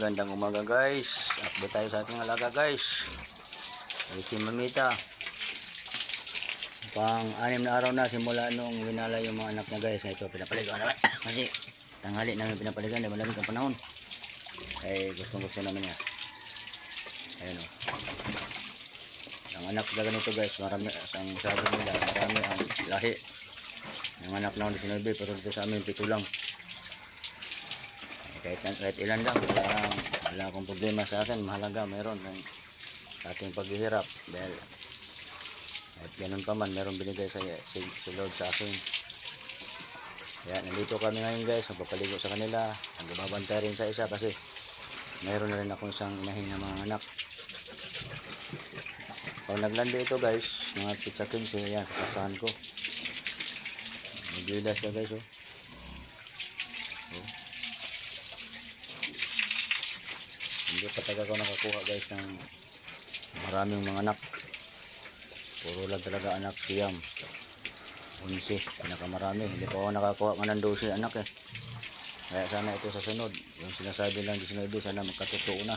Magandang umaga guys. Update tayo sa ating alaga guys. Ay si Mamita. Pang-6 na araw na simula nung winala yung mga anak niya guys. Ito pinapaligan naman. Kasi tanghali namin pinapaligan. Dahil malamig ang panahon. Ay gusto naman niya. Ayun o. Ang anak na ganito guys. Marami, ang sabi nila marami ang lahi. Ang anak na 19 pero dito sa amin 7 lang. Kahit ilan lang, wala akong problema sa akin. Mahalaga mayroon ng ating paghihirap dahil kahit ganun pa man mayroon binigay si Lord sa akin. Kaya nandito kami ngayon guys, magpapaligo sa kanila, nagbabantay rin sa isa kasi mayroon na rin akong isang inahin na mga anak. Pag naglandi ito guys, mga pizza 15, yan, kasasahan ko. Nagbilas siya guys oh. Hindi pa talaga ako nakakuha guys ng maraming mga anak. Puro lang talaga anak siyam. 11, pinakamarami. Hindi pa ako nakakuha ng 12 anak eh. Kaya sana ito sa sunod. Yung sinasabi lang 19, sana magkatotoo na.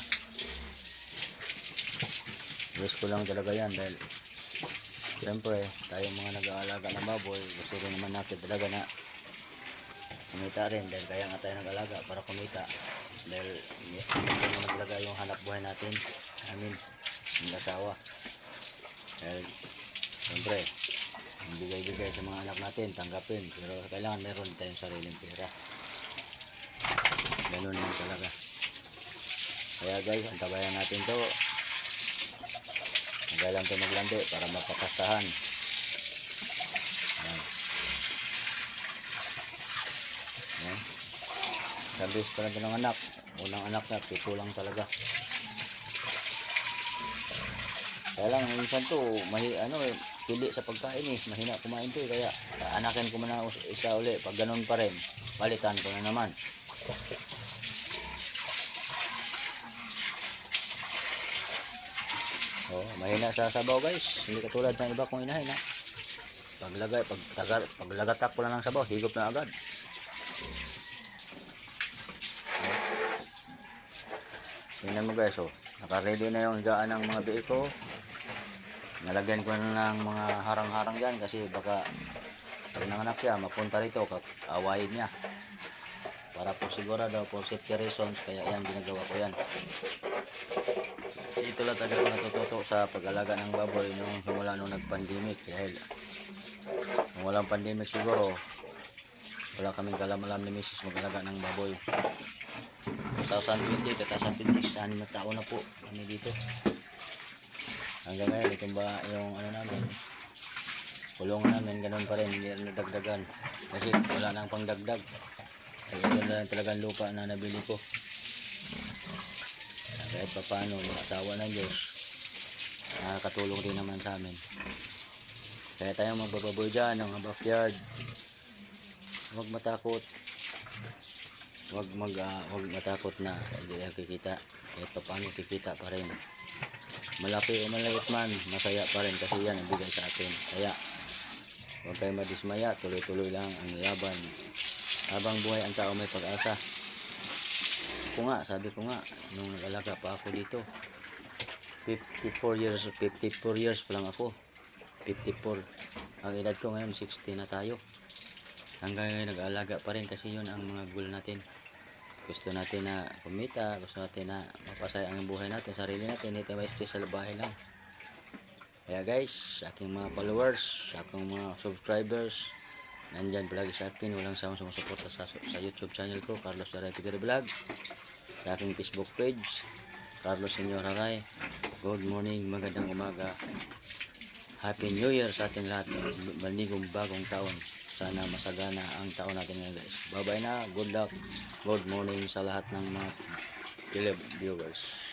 Wish ko lang talaga yan dahil siyempre tayong mga nag-aalaga ng baboy, gusto rin naman natin talaga na kumita rin dahil kaya nga tayo nag-alaga para kumita. Dahil hindi naman talaga yung hanap buhay natin yung asawa. Dahil siyempre bigay-bigay sa mga anak natin, tanggapin, pero kailangan meron tayong sariling pera. Ganun lang talaga. Kaya guys, antabayan natin to. Hanggang lang ito maglandi para mapakastahan. Ayan. Ayan. Sabis pa lang ng anak. Unang anak na, 7 lang talaga. Kaya lang, minsan to, pili sa pagkain eh. Mahina kumain to eh. Kaya, anakin ko muna isa uli. Pag ganun pa rin, palitan ko na naman. Oh, mahina sa sabaw guys. Hindi katulad ng iba kong inahin ha. Paglagatak ko lang ng sabaw, higop na agad. Tingnan mo guys, oh. Naka-ready na yung higaan ng mga biik ko. Nalagyan ko na ng mga harang-harang dyan kasi baka pag nanganak siya, mapunta rito, awayin niya. Para po sigurado, for safety reasons, kaya yan, ginagawa ko yan. Ito lang talaga ako natututo sa pag-alaga ng baboy nung simula nung nag-pandemic. Dahil kung walang pandemic siguro, wala kaming kalam-alam ni Mrs. mag-alaga ng baboy. 2020, 2026, 6 na taon na po kami dito. Hanggang ngayon, ito ba yung namin, kulungan namin, ganun pa rin, hindi na nadagdagan. Kasi wala nang pangdagdag. Kaya ito na lang talagang lupa na nabili ko. Kahit pa paano, yung asawa ng Diyos, nakakatulong din naman sa amin. Kaya tayo magbababoy dyan, ng backyard. Huwag matakot. Huwag matakot na hindi na kikita. Kahit pa paano kikita pa rin. Malaki o maliit man, masaya pa rin kasi yan ang bigay sa atin. Kaya huwag kayo madismaya, tuloy-tuloy lang ang laban. Habang buhay ang tao may pag-asa. Sabi ko nga, nung nag-alaga pa ako dito, 54 years pa lang ako. 54. Ang edad ko ngayon, 60 na tayo. Hanggang ngayon nag-aalaga pa rin kasi yun ang mga goal natin. Gusto natin na kumita, gusto natin na mapasaya ang buhay natin, sarili natin, hindi tayo ma-stay sa bahay lang. Kaya guys, sa aking mga followers, sa aking mga subscribers, nandyan palagi sa akin, walang sawang sumusuporta sa YouTube channel ko, Carlos Haray Figueroa Vlog. Sa aking Facebook page, Carlos Senyor Haray. Good morning, magandang umaga. Happy New Year sa ating lahat. Maligong bagong taon. Sana masagana ang taon natin ngayon guys. Bye bye na. Good luck. Good morning sa lahat ng mga viewers.